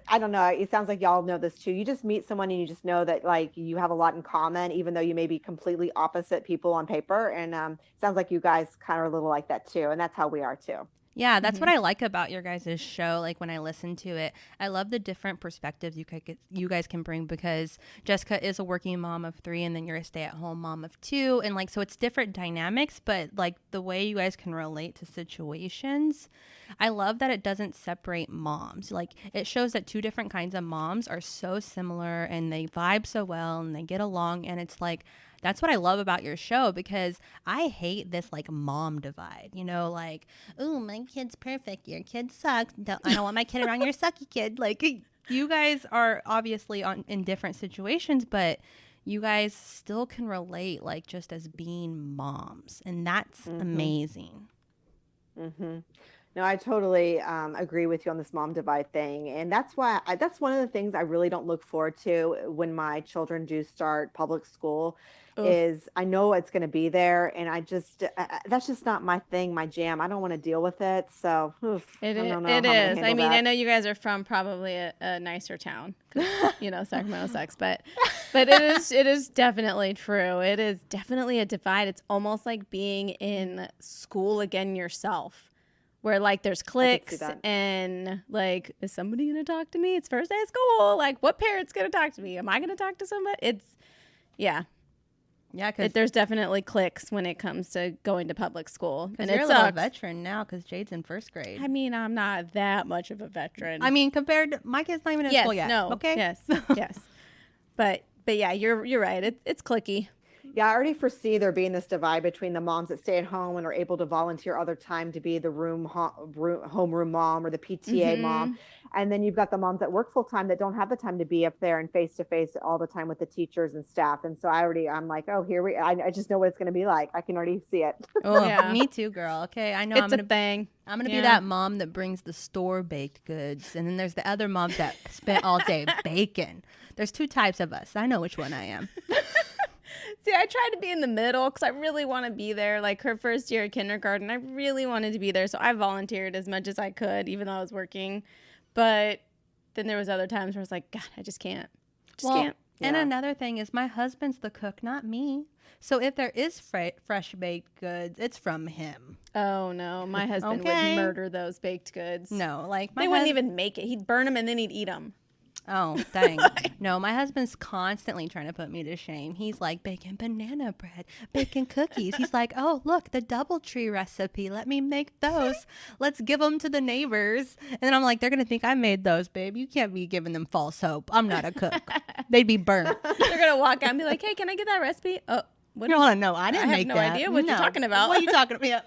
I don't know. It sounds like y'all know this too. You just meet someone and you just know that like you have a lot in common, even though you may be completely opposite people on paper. And it sounds like you guys kind of are a little like that too. And that's how we are too. Yeah, that's what I like about your guys' show. Like when I listen to it, I love the different perspectives you guys can bring because Jessica is a working mom of 3 and then you're a stay-at-home mom of 2. And like, so it's different dynamics, but like the way you guys can relate to situations, I love that it doesn't separate moms. Like it shows that 2 different kinds of moms are so similar and they vibe so well and they get along. And it's like, that's what I love about your show because I hate this like mom divide, like, oh, my kid's perfect. Your kid sucks. I don't want my kid around your sucky kid. Like you guys are obviously in different situations, but you guys still can relate like just as being moms. And that's amazing. Mm-hmm. No, I totally agree with you on this mom divide thing. And that's why that's one of the things I really don't look forward to when my children do start public school Ugh. is I know it's going to be there. And that's just not my thing, my jam. I don't want to deal with it. So I don't know It how I'm going to is. I handle mean, I that. know you guys are from probably a nicer town, 'cause, Sacramento sucks, but it is definitely true. It is definitely a divide. It's almost like being in school again yourself, where like there's I could see cliques that. and like, is somebody gonna talk to me? It's first day of school. Like, what parent's gonna talk to me? Am I gonna talk to somebody? Yeah. Yeah, because There's definitely cliques when it comes to going to public school, and you're it a little sucks. veteran now because Jade's in first grade. I mean, I'm not that much of a veteran. I mean, compared to my kid's not even in yes, school yet. no, Okay. yes, yes. But yeah, you're right. It's clicky. Yeah, I already foresee there being this divide between the moms that stay at home and are able to volunteer other time to be the homeroom mom or the PTA mom. And then you've got the moms that work full time that don't have the time to be up there and face to face all the time with the teachers and staff. And so I'm like, oh, I just know what it's going to be like. I can already see it. Oh, Yeah. me too, girl. Okay, I know It's a thing. I'm gonna be Yeah. that mom that brings the store baked goods, and then there's the other moms that spent all day baking. There's two types of us. I know which one I am. See, I tried to be in the middle because I really want to be there. Like her first year at kindergarten, I really wanted to be there. So I volunteered as much as I could, even though I was working. But then there was other times where I was like, God, I just can't. Can't. And Yeah. another thing is my husband's the cook, not me. So if there is fresh baked goods, it's from him. Oh, no. My husband Okay. would murder those baked goods. No, like They wouldn't even make it. He'd burn them and then he'd eat them. Oh, dang. No, my husband's constantly trying to put me to shame. He's like, baking banana bread, baking cookies. He's like, oh, look, the DoubleTree recipe. Let me make those. Let's give them to the neighbors. And then I'm like, they're going to think I made those, babe. You can't be giving them false hope. I'm not a cook. They'd be burnt. They're going to walk out and be like, hey, can I get that recipe? Oh, what? Hold on, no, I didn't make no that. idea what you're talking about. What are you talking about?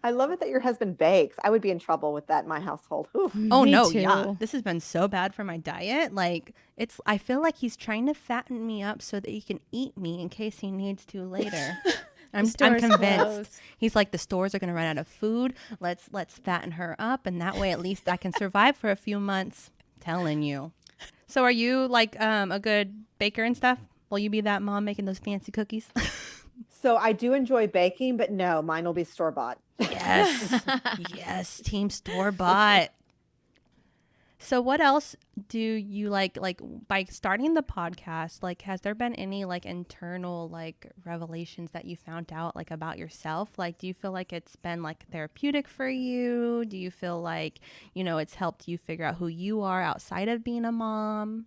I love it that your husband bakes. I would be in trouble with that in my household. Oof. Oh Me no, too. yeah. This has been so bad for my diet. Like I feel like he's trying to fatten me up so that he can eat me in case he needs to later. I'm store's convinced. closed. He's like, the stores are going to run out of food. Let's fatten her up, and that way at least I can survive for a few months. Telling you. So are you like a good baker and stuff? Will you be that mom making those fancy cookies? So I do enjoy baking, but no, mine will be store bought. Yes. Yes, team store bought. So what else do you like by starting the podcast, like has there been any like internal like revelations that you found out like about yourself? Like do you feel like it's been like therapeutic for you? Do you feel like, it's helped you figure out who you are outside of being a mom?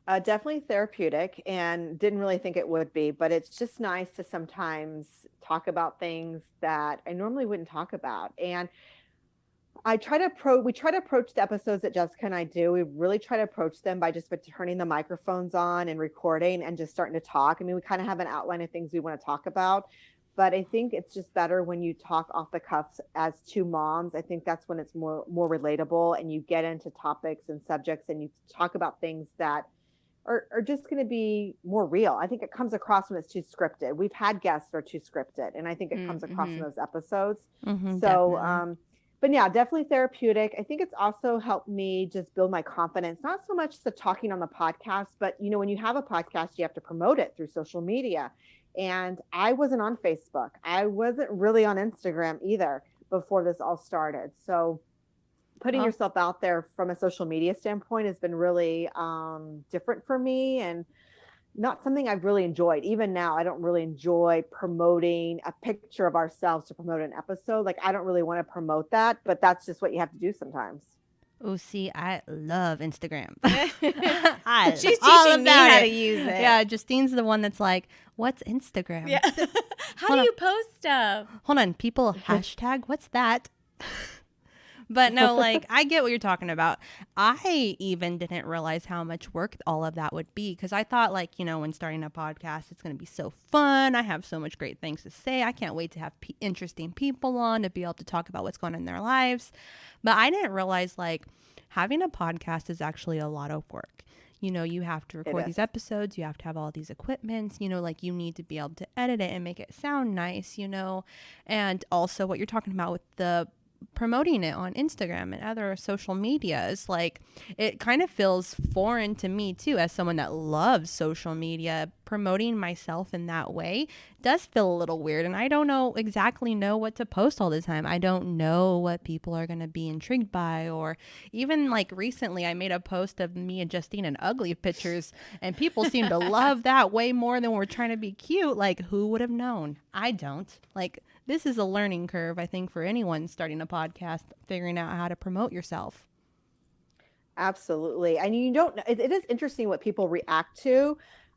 Definitely therapeutic, and didn't really think it would be, but it's just nice to sometimes talk about things that I normally wouldn't talk about. And we try to approach the episodes that Jessica and I do. We really try to approach them by just turning the microphones on and recording and just starting to talk. I mean, we kind of have an outline of things we want to talk about, but I think it's just better when you talk off the cuffs as two moms. I think that's when it's more relatable, and you get into topics and subjects and you talk about things that are just going to be more real. I think it comes across when it's too scripted. We've had guests that are too scripted, and I think it comes across in those episodes. Mm-hmm, So, definitely. but yeah, definitely therapeutic. I think it's also helped me just build my confidence, not so much the talking on the podcast, but when you have a podcast, you have to promote it through social media. And I wasn't on Facebook. I wasn't really on Instagram either before this all started. So putting yourself out there from a social media standpoint has been really different for me, and not something I've really enjoyed. Even now, I don't really enjoy promoting a picture of ourselves to promote an episode. Like, I don't really want to promote that, but that's just what you have to do sometimes. Oh, see, I love Instagram. She's all teaching me about how it. to use it. Yeah, Justine's the one that's like, what's Instagram? Yeah. How do you post stuff? Hold on, people, hashtag, what's that? But no, like, I get what you're talking about. I even didn't realize how much work all of that would be, because I thought, like, when starting a podcast, it's going to be so fun. I have so much great things to say. I can't wait to have interesting people on to be able to talk about what's going on in their lives. But I didn't realize, like, having a podcast is actually a lot of work. You have to record these episodes, you have to have all these equipments, like you need to be able to edit it and make it sound nice, and also what you're talking about with the promoting it on Instagram and other social medias, like it kind of feels foreign to me too, as someone that loves social media. Promoting myself in that way does feel a little weird, and I don't exactly know what to post all the time. I don't know what people are going to be intrigued by, or even like recently I made a post of me and Justine in ugly pictures, and people seem to love that way more than we're trying to be cute. Like, who would have known? I don't. Like, this is a learning curve, I think, for anyone starting a podcast, figuring out how to promote yourself. Absolutely. And it is interesting what people react to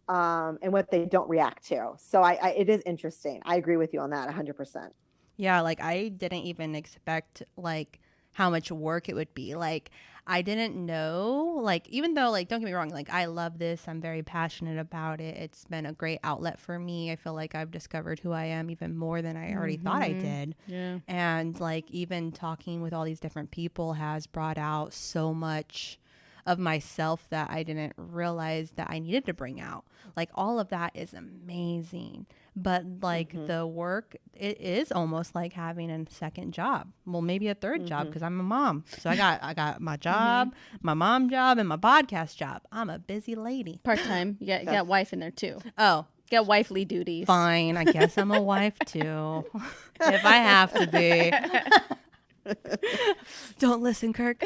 and what they don't react to. So it is interesting. I agree with you on that 100%. Yeah, like I didn't even expect like how much work it would be. Like I didn't know, like, even though, like, don't get me wrong, like I love this, I'm very passionate about it, it's been a great outlet for me. I feel like I've discovered who I am even more than I already thought I did. Yeah. And like even talking with all these different people has brought out so much of myself that I didn't realize that I needed to bring out. Like all of that is amazing. But like the work, it is almost like having a second job. Well, maybe a third job, because I'm a mom. So I got my job, my mom job, and my podcast job. I'm a busy lady. Part-time. You got wife in there too. Oh, You got wifely duties. fine. I guess I'm a wife too. If I have to be. Don't listen, Kirk.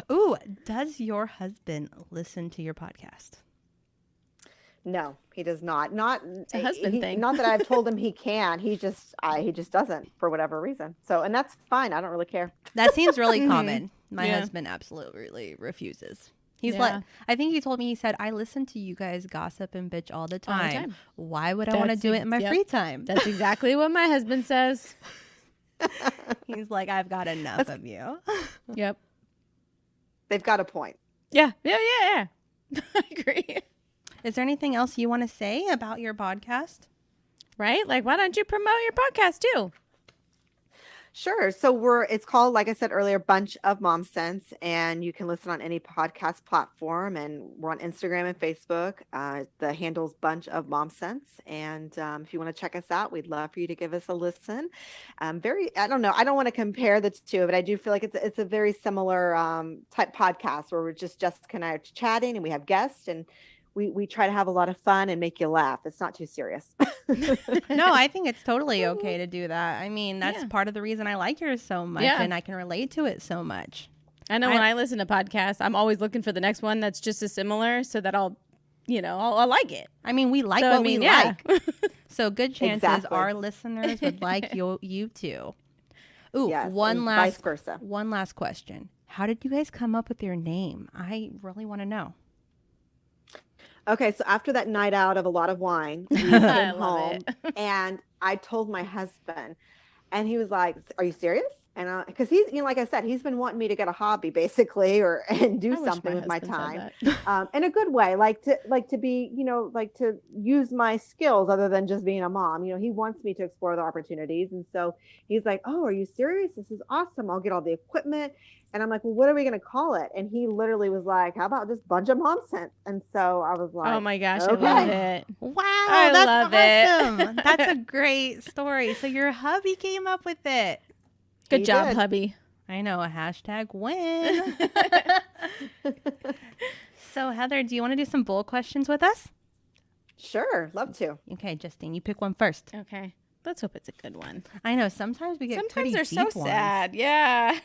Ooh, does your husband listen to your podcast? No, he does not. Not It's a husband thing. Not that I've told him he can. He just doesn't for whatever reason. So, and that's fine. I don't really care. That seems really common. My husband absolutely refuses. He's like, I think he told me, he said, I listen to you guys gossip and bitch all the time. Why would I want to do it in my free time? That's exactly what my husband says. He's like, I've got enough of you. Yep. They've got a point. Yeah. I agree. Is there anything else you want to say about your podcast? Right? Like, why don't you promote your podcast too? Sure. So it's called, like I said earlier, Bunch of Momsense, and you can listen on any podcast platform, and we're on Instagram and Facebook. The handle's Bunch of Momsense. And if you want to check us out, we'd love for you to give us a listen. I don't know. I don't want to compare the two, but I do feel like it's a very similar type podcast where we're just Jessica and I are chatting, and we have guests, and we try to have a lot of fun and make you laugh. It's not too serious. No, I think it's totally okay to do that. I mean, that's part of the reason I like yours so much, and I can relate to it so much. I know when I listen to podcasts, I'm always looking for the next one that's just as similar, so that I'll like it. I mean, we like what we like. So good chances our listeners would like you too. Ooh, yes, vice versa. One last question. How did you guys come up with your name? I really want to know. Okay, so after that night out of a lot of wine, we came home, and I told my husband, and he was like, "Are you serious?" And because he's, like I said, he's been wanting me to get a hobby, basically, and do something with my time, in a good way, like to be, like to use my skills other than just being a mom. He wants me to explore the opportunities, and so he's like, "Oh, are you serious? This is awesome! I'll get all the equipment." And I'm like, well, what are we going to call it? And he literally was like, how about just Bunch of Momsense? And so I was like, oh my gosh, okay. I love it. Wow, I love awesome. That's a great story. So your hubby came up with it. Good job, hubby. I know, a hashtag win. So Heather, do you want to do some bull questions with us? Sure, love to. Okay, Justine, you pick one first. Okay. Let's hope it's a good one. I know, sometimes we get pretty they're deep so ones. sad. Yeah.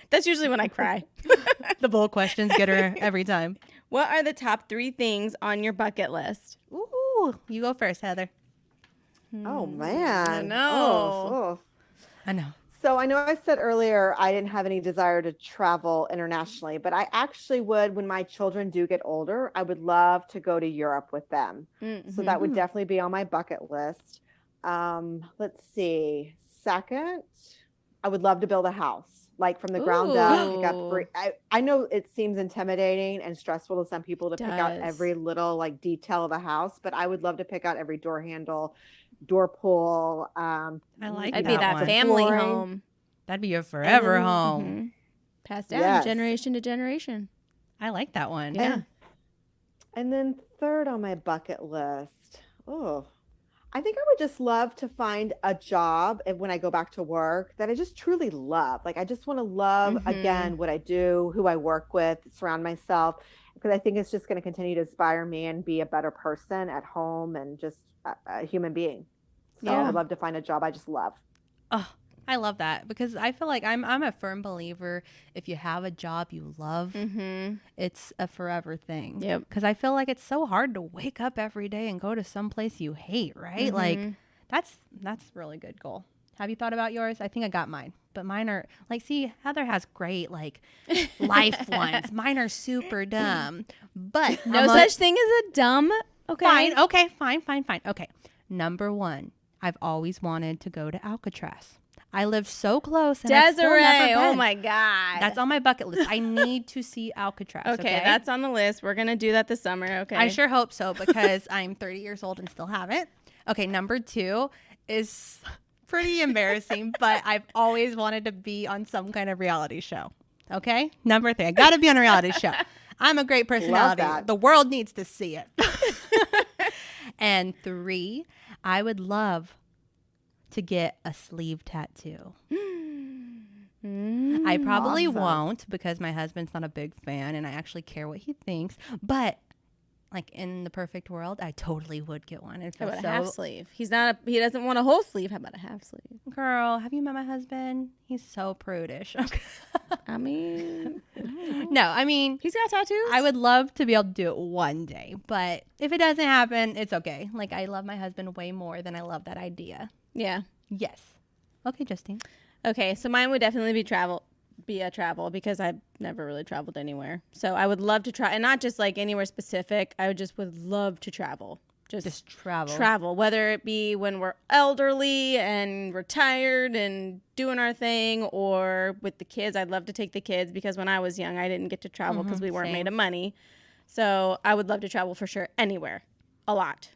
That's usually when I cry. The bull questions get her every time. What are the top 3 things on your bucket list? Ooh, you go first, Heather. Oh, man. I know. Oh. I know. So I know I said earlier I didn't have any desire to travel internationally, but I actually would, when my children do get older, I would love to go to Europe with them. Mm-hmm. So that would definitely be on my bucket list. Let's see. Second, I would love to build a house, like from the ground up. Pick up I know it seems intimidating and stressful to some people to pick out every little like detail of a house, but I would love to pick out every door handle, door pull. I like I'd be that family home. That'd be a forever home. Passed down generation to generation. I like that one. Yeah. And then third on my bucket list, I think I would just love to find a job when I go back to work that I just truly love. Like, I just want to love again what I do, who I work with, surround myself, because I think it's just going to continue to inspire me and be a better person at home and just a human being. So Yeah. I'd love to find a job I just love. Oh, I love that because I feel like I'm a firm believer if you have a job you love, it's a forever thing. Yep. Because I feel like it's so hard to wake up every day and go to some place you hate, right? Like that's really good goal. Have you thought about yours? I think I got mine, but mine are like, see, Heather has great like life ones. Mine are super dumb, but No such thing as a dumb. Okay. Fine. Okay. Fine. Okay. Number 1, I've always wanted to go to Alcatraz. I live so close. And I've still never Desiree. been. Oh my God. That's on my bucket list. I need to see Alcatraz. Okay, that's on the list. We're going to do that this summer. Okay. I sure hope so because I'm 30 years old and still haven't. Okay, number 2 is pretty embarrassing, but I've always wanted to be on some kind of reality show. Okay? Number 3, I got to be on a reality show. I'm a great personality. The world needs to see it. And 3, I would love to get a sleeve tattoo. I probably won't because my husband's not a big fan and I actually care what he thinks. But like in the perfect world, I totally would get one. How about a half sleeve? He doesn't want a whole sleeve. How about a half sleeve? Girl, have you met my husband? He's so prudish. I mean, no, I mean, he's got tattoos. I would love to be able to do it one day, but if it doesn't happen, it's okay. Like I love my husband way more than I love that idea. Yeah. Yes. Okay, Justine. Okay, so mine would definitely be a travel because I've never really traveled anywhere. So I would love to try, and not just like anywhere specific. I would love to travel. Just travel. Travel, whether it be when we're elderly and retired and doing our thing, or with the kids. I'd love to take the kids because when I was young, I didn't get to travel because we weren't made of money. So I would love to travel for sure, anywhere, a lot.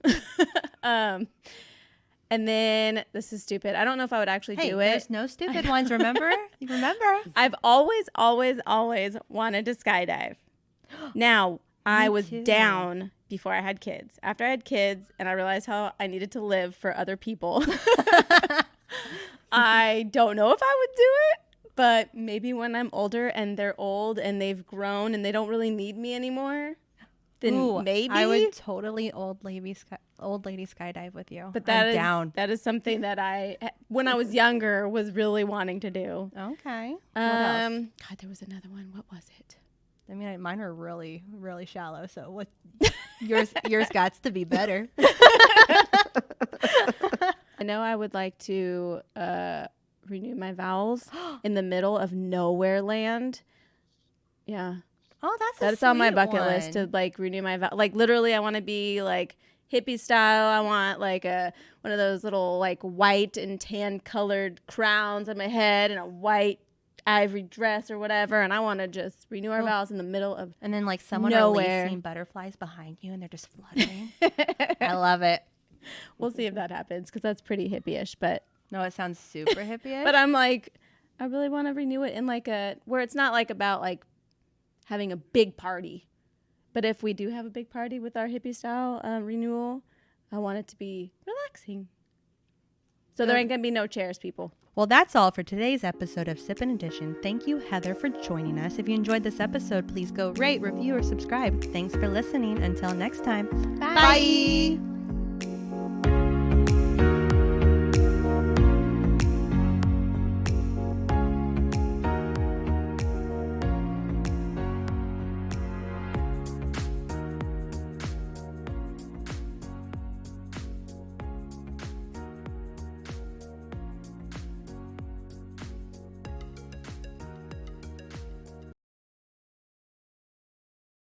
And then, this is stupid. I don't know if I would actually do it. There's no stupid ones, remember? Remember? I've always wanted to skydive. Now, I was down before I had kids. After I had kids and I realized how I needed to live for other people, I don't know if I would do it, but maybe when I'm older and they're old and they've grown and they don't really need me anymore, then maybe. I would totally old lady skydive with you. But that is something that I, when I was younger, was really wanting to do. Okay. What else? God, there was another one. What was it? I mean, mine are really, really shallow. So what? yours got to be better. I know I would like to renew my vows in the middle of nowhere land. Yeah. Oh, that's on my bucket list to like renew my vow. Like literally, I want to be like hippie style. I want like one of those little like white and tan colored crowns on my head and a white ivory dress or whatever. And I want to just renew our vows in the middle of and then like someone nowhere. Releasing butterflies behind you and they're just fluttering. I love it. We'll see if that happens because that's pretty hippie-ish. But no, it sounds super hippie-ish. But I'm like, I really want to renew it in like where it's not like about like having a big party. But if we do have a big party with our hippie style renewal, I want it to be relaxing. So there ain't going to be no chairs, people. Well, that's all for today's episode of Sippin and Dishin. Thank you, Heather, for joining us. If you enjoyed this episode, please go rate, review, or subscribe. Thanks for listening. Until next time. Bye.